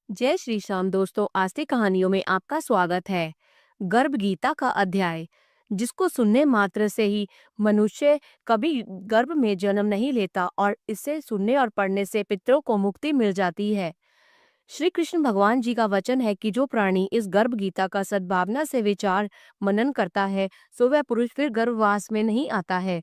जय श्री श्याम दोस्तों, आस्ते कहानियों में आपका स्वागत है। गर्भ गीता का अध्याय, जिसको सुनने मात्र से ही मनुष्य कभी गर्भ में जन्म नहीं लेता और इसे सुनने और पढ़ने से पितरों को मुक्ति मिल जाती है। श्री कृष्ण भगवान जी का वचन है कि जो प्राणी इस गर्भ गीता का सद्भावना से विचार मनन करता है, सो वह पुरुष फिर गर्भवास में नहीं आता है।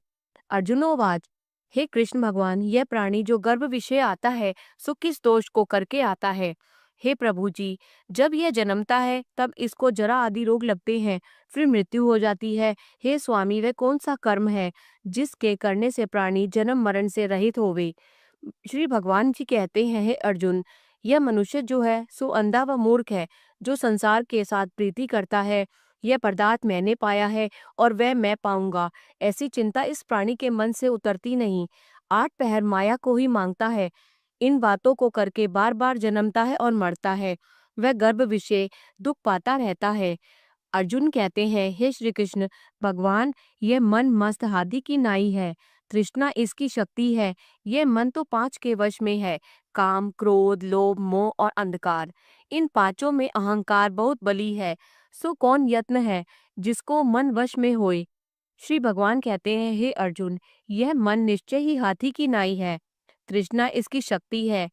अर्जुनोवाच, हे कृष्ण भगवान, यह प्राणी जो गर्भ विषय आता है, सो किस दोष को करके आता है? हे प्रभु जी, जब यह जन्मता है तब इसको जरा आदि रोग लगते हैं, फिर मृत्यु हो जाती है। हे स्वामी, वह कौन सा कर्म है जिसके करने से प्राणी जन्म मरण से रहित होवे? श्री भगवान जी कहते हैं, हे अर्जुन, यह मनुष्य जो है सो अंधा व मूर्ख है, जो संसार के साथ प्रीति करता है। यह पदार्थ मैंने पाया है और वह मैं पाऊंगा, ऐसी चिंता इस प्राणी के मन से उतरती नहीं। आठ पहर माया को ही मांगता है, इन बातों को करके बार बार जन्मता है और मरता है। वह गर्भ विषय दुख पाता रहता है। अर्जुन कहते हैं, हे श्री कृष्ण भगवान, यह मन मस्त हाथी की नाई है, तृष्णा इसकी शक्ति है। यह मन तो पांच के वश में है, काम, क्रोध, लोभ, मोह और अंधकार। इन पांचों में अहंकार बहुत बली है। सो कौन यत्न है जिसको मन वश में होए? श्री भगवान कहते हैं, हे अर्जुन, यह मन निश्चय ही हाथी की नाई है, तृष्णा इसकी शक्ति है,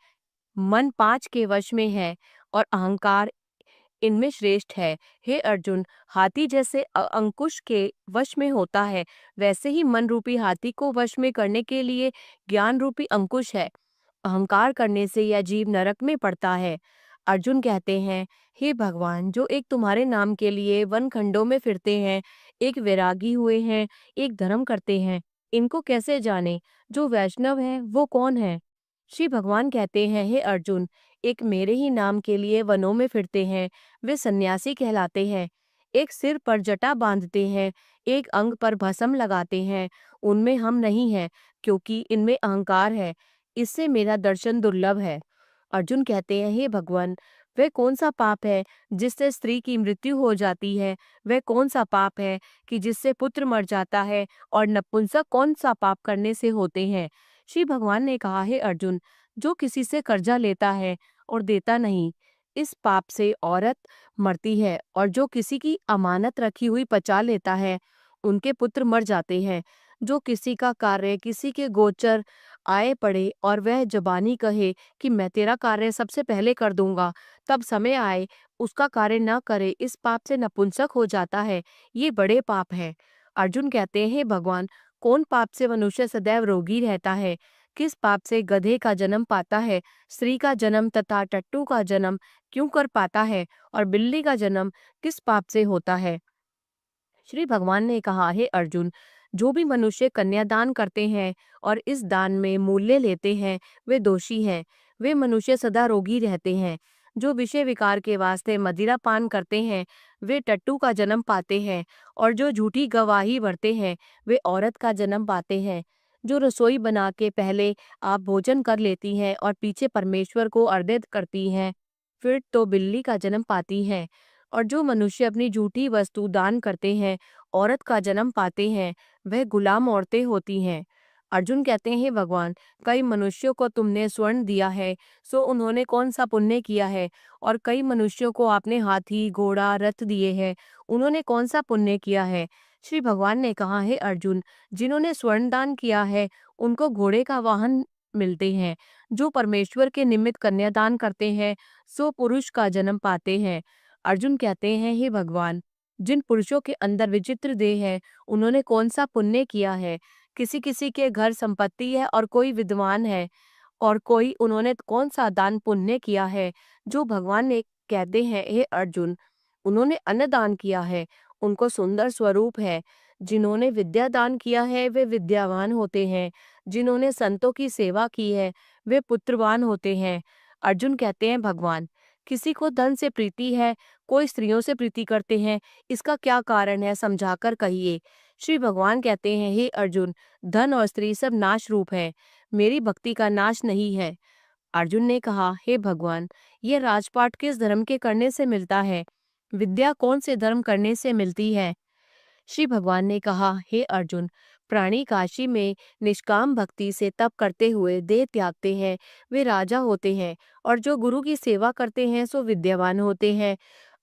मन पांच के वश में है और अहंकार इनमें श्रेष्ठ है। हे अर्जुन, हाथी जैसे अंकुश के वश में होता है, वैसे ही मन रूपी हाथी को वश में करने के लिए ज्ञान रूपी अंकुश है। अहंकार करने से यह जीव नरक में पड़ता है। अर्जुन कहते हैं, हे भगवान, जो एक तुम्हारे नाम के लिए वन खंडों में फिरते हैं, एक वैरागी हुए हैं, एक धर्म करते हैं, इनको कैसे जाने? जो वैष्णव है वो कौन है? श्री भगवान कहते हैं, हे अर्जुन, एक मेरे ही नाम के लिए वनों में फिरते हैं, वे सन्यासी कहलाते हैं। एक सिर पर जटा बांधते हैं, एक अंग पर भस्म लगाते हैं, उनमें हम नहीं हैं, क्योंकि इनमें अहंकार है। इससे मेरा दर्शन दुर्लभ है। अर्जुन कहते हैं, हे भगवान, वह कौन सा पाप है जिससे स्त्री की मृत्यु हो जाती है? वह कौन सा पाप है कि जिससे पुत्र मर जाता है? और नपुंसक कौन सा पाप करने से होते हैं? श्री भगवान ने कहा, हे अर्जुन, जो किसी से कर्जा लेता है और देता नहीं, इस पाप से औरत मरती है, और जो किसी की अमानत रखी हुई पचा लेता है, उनके पुत्र मर जाते हैं। जो किसी का कार्य किसी के गोचर आए पड़े और वह जबानी कहे कि मैं तेरा कार्य सबसे पहले कर दूंगा, तब समय आए उसका कार्य न करे, इस पाप से नपुंसक हो जाता है। ये बड़े पाप है। अर्जुन कहते हैं, हे भगवान, कौन पाप से मनुष्य सदैव रोगी रहता है? किस पाप से गधे का जन्म पाता है, स्त्री का जन्म तथा टट्टू का जन्म क्यों कर पाता है, और बिल्ली का जन्म किस पाप से होता है? श्री भगवान ने कहा, हे अर्जुन, जो भी मनुष्य कन्यादान करते हैं और इस दान में मूल्य लेते हैं, वे दोषी हैं। वे मनुष्य सदा रोगी रहते हैं। जो विषय विकार के वास्ते मदिरा पान करते हैं, वे टट्टू का जन्म पाते हैं, और जो झूठी गवाही भरते हैं, वे औरत का जन्म पाते हैं। जो रसोई बना के पहले आप भोजन कर लेती हैं और पीछे परमेश्वर को अर्पित करती हैं, फिर तो बिल्ली का जन्म पाती हैं। और जो मनुष्य अपनी झूठी वस्तु दान करते हैं, औरत का जन्म पाते हैं, वह गुलाम औरतें होती हैं। अर्जुन कहते हैं, हे भगवान, कई मनुष्यों को तुमने स्वर्ण दिया है, सो उन्होंने कौन सा पुण्य किया है? और कई मनुष्यों को आपने हाथी, घोड़ा, रथ दिए हैं, उन्होंने कौन सा पुण्य किया है? श्री भगवान ने कहा, हे अर्जुन, जिन्होंने स्वर्ण दान किया है, उनको घोड़े का वाहन मिलते हैं। जो परमेश्वर के निमित्त कन्यादान करते हैं, सो पुरुष का जन्म पाते हैं। अर्जुन कहते हैं, हे भगवान, जिन पुरुषों के अंदर विचित्र देह है, उन्होंने कौन सा पुण्य किया है? किसी किसी के घर संपत्ति है और कोई विद्वान है, और कोई उन्होंने कौन सा दान पुण्य किया है? जो भगवान ने कहते हैं, हे अर्जुन, उन्होंने अन्न दान किया है, उनको सुंदर स्वरूप है। जिन्होंने विद्या दान किया है, वे विद्यावान होते हैं। जिन्होंने संतों की सेवा की है, वे पुत्रवान होते हैं। अर्जुन कहते हैं, भगवान, किसी को धन से प्रीति है, कोई स्त्रियों से प्रीति करते हैं, इसका क्या कारण है, समझाकर कहिए। श्री भगवान कहते हैं, हे अर्जुन, धन और स्त्री सब नाश रूप है, मेरी भक्ति का नाश नहीं है। अर्जुन ने कहा, हे भगवान, यह राजपाट किस धर्म के करने से मिलता है? विद्या कौन से धर्म करने से मिलती है? श्री भगवान ने कहा, हे अर्जुन, प्राणी काशी में निष्काम भक्ति से तप करते हुए देह त्यागते हैं, वे राजा होते हैं, और जो गुरु की सेवा करते हैं सो विद्यावान होते हैं।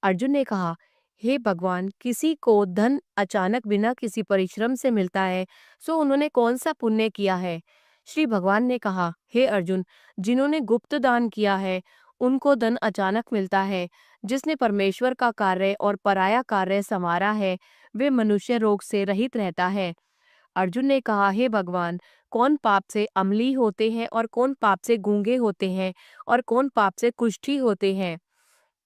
अर्जुन ने कहा, हे भगवान, किसी को धन अचानक बिना किसी परिश्रम से मिलता है, सो उन्होंने कौन सा पुण्य किया है? श्री भगवान ने कहा, हे अर्जुन, जिन्होंने गुप्त दान किया है उनको धन अचानक मिलता है। जिसने परमेश्वर का कार्य और पराया कार्य संवारा है, वे मनुष्य रोग से रहित रहता है। अर्जुन ने कहा, हे भगवान, कौन पाप से अम्ली होते हैं और कौन पाप से गूंगे होते हैं और कौन पाप से कुष्ठी होते हैं?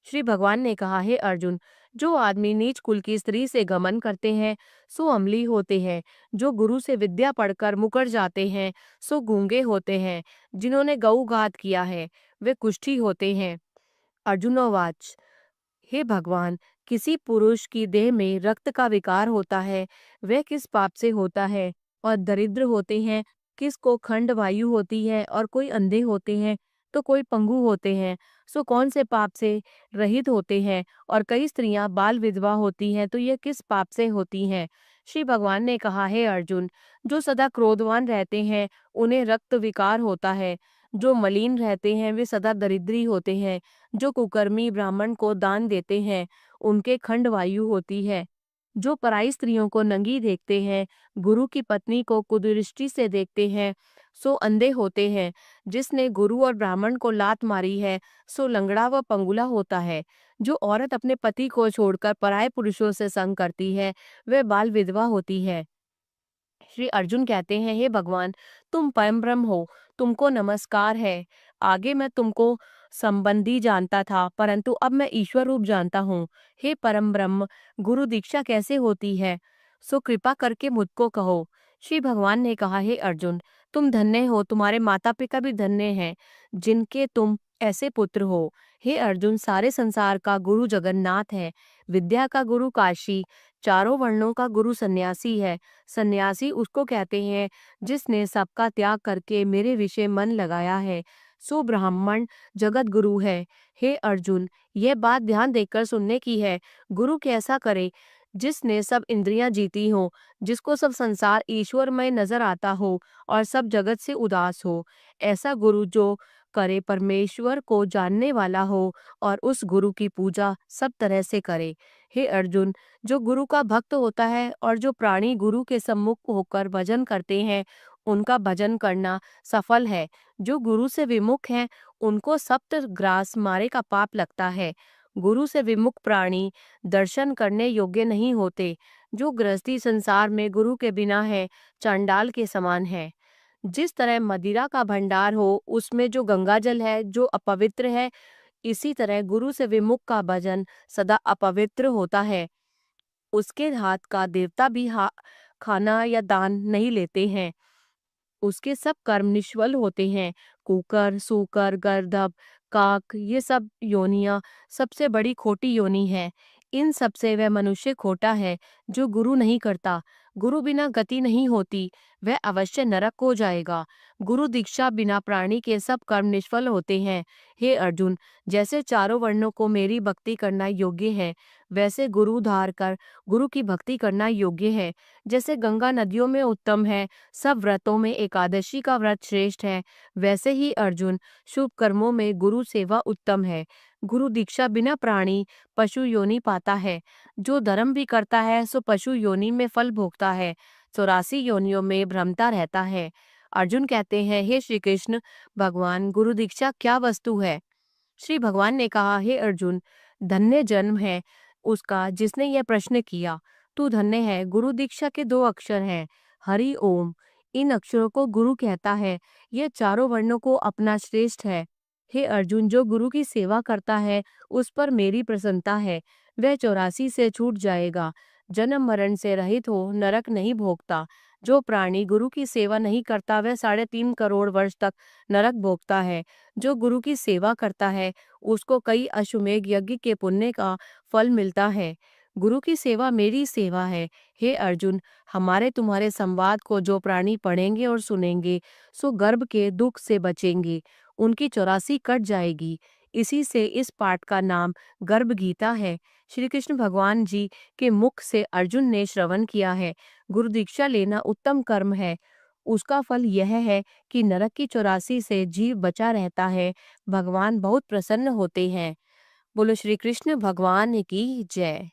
श्री भगवान ने कहा, हे अर्जुन, जो आदमी नीच कुल की स्त्री से गमन करते हैं सो अम्ली होते हैं। जो गुरु से विद्या पढ़कर मुकर जाते हैं सो गूंगे होते हैं। जिन्होंने गौघात किया है वे कुष्ठी होते हैं। अर्जुनोवाच, हे भगवान, किसी पुरुष की देह में रक्त का विकार होता है, वह किस पाप से होता है? और दरिद्र होते हैं, किसको खंड वायु होती है, और कोई अंधे होते हैं तो कोई पंगु होते हैं, सो कौन से पाप से रहित होते हैं? और कई स्त्रियां बाल विधवा होती हैं तो ये किस पाप से होती हैं? श्री भगवान ने कहा, हे अर्जुन, जो सदा क्रोधवान रहते हैं उन्हें रक्त विकार होता है। जो मलिन रहते हैं वे सदा दरिद्री होते हैं। जो कुकर्मी ब्राह्मण को दान देते हैं उनके खंड वायु होती है। जो पराई स्त्रियों को नंगी देखते हैं, गुरु की पत्नी को कुदृष्टि से देखते हैं, सो अंधे होते हैं। जिसने गुरु और ब्राह्मण को लात मारी है सो लंगड़ा व पंगुला होता है। जो औरत अपने पति को छोड़कर पराये पुरुषों से संग करती है वह बाल विधवा होती है। श्री अर्जुन कहते हैं, हे भगवान, तुम परम ब्रह्म हो, तुमको नमस्कार है। आगे मैं तुमको संबंधी जानता था, परंतु अब मैं ईश्वर रूप जानता हूँ। हे परम ब्रह्म, गुरु दीक्षा कैसे होती है? सो कृपा करके मुझको कहो। श्री भगवान ने कहा, हे अर्जुन, तुम धन्य हो, तुम्हारे माता पिता भी धन्य हैं, जिनके तुम ऐसे पुत्र हो। हे अर्जुन, सारे संसार का गुरु जगन्नाथ है। विद्या का गुरु काशी, चारों वर्णों का गुरु सन्यासी है। सन्यासी उसको कहते हैं जिसने सबका त्याग करके मेरे विषय मन लगाया है, सो ब्राह्मण जगत गुरु है। हे अर्जुन, यह बात ध्यान देकर सुनने की है। गुरु कैसा करे? जिसने सब इंद्रियां जीती हो, जिसको सब संसार ईश्वरमय नजर आता हो और सब जगत से उदास हो। ऐसा गुरु जो करे परमेश्वर को जानने वाला हो और उस गुरु की पूजा सब तरह से करे। हे अर्जुन, जो गुरु का भक्त होता है और जो प्राणी गुरु के सम्मुख होकर भजन करते हैं उनका भजन करना सफल है। जो गुरु से विमुख हैं उनको सप्त ग्रास मारे का पाप लगता है। गुरु से विमुख प्राणी दर्शन करने योग्य नहीं होते। जो गृहस्थी संसार में गुरु के बिना है चांडाल के समान है। जिस तरह मदिरा का भंडार हो उसमें जो गंगा जल है जो अपवित्र है, इसी तरह गुरु से विमुख का भजन सदा अपवित्र होता है। उसके हाथ का देवता भी खाना या दान नहीं लेते हैं। उसके सब कर्म निष्फल होते हैं। कुकर, सूकर, गर्दभ, काक, ये सब योनियां सबसे बड़ी खोटी योनि है। इन सब से वह मनुष्य खोटा है जो गुरु नहीं करता। गुरु बिना गति नहीं होती, वह अवश्य नरक हो जाएगा। गुरु दीक्षा बिना प्राणी के सब कर्म निष्फल होते हैं। हे अर्जुन, जैसे चारों वर्णों को मेरी भक्ति करना योग्य है, वैसे गुरु धार कर गुरु की भक्ति करना योग्य है। जैसे गंगा नदियों में उत्तम है, सब व्रतों में एकादशी का व्रत श्रेष्ठ है, वैसे ही अर्जुन शुभ कर्मों में गुरु सेवा उत्तम है। गुरु दीक्षा बिना प्राणी पशु योनि पाता है। जो धर्म भी करता है सो पशु योनि में फल भोगता है, 84 योनियों में भ्रमता रहता है। अर्जुन कहते हैं, हे श्री कृष्ण भगवान, गुरु दीक्षा क्या वस्तु है? श्री भगवान ने कहा, हे अर्जुन, धन्य जन्म है उसका जिसने यह प्रश्न किया। तू धन्य है। गुरु दीक्षा के 2 अक्षर हैं, हरि ओम। इन अक्षरों को गुरु कहता है। यह चारों वर्णों को अपना श्रेष्ठ है। हे अर्जुन, जो गुरु की सेवा करता है उस पर मेरी प्रसन्नता है। वह 84 से छूट जाएगा, जन्म मरण से रहित हो नरक नहीं भोगता। जो प्राणी गुरु की सेवा नहीं करता वह 3.5 करोड़ वर्ष तक नरक भोगता है। जो गुरु की सेवा करता है उसको कई अश्वमेध यज्ञ के पुण्य का फल मिलता है। गुरु की सेवा मेरी सेवा है। हे अर्जुन, हमारे तुम्हारे संवाद को जो प्राणी पढ़ेंगे और सुनेंगे सो गर्भ के दुख से बचेंगे, उनकी 84 कट जाएगी। इसी से इस पाठ का नाम गर्भ गीता है। श्री कृष्ण भगवान जी के मुख से अर्जुन ने श्रवण किया है। गुरु दीक्षा लेना उत्तम कर्म है। उसका फल यह है कि नरक की 84 से जीव बचा रहता है। भगवान बहुत प्रसन्न होते हैं। बोलो श्री कृष्ण भगवान की जय।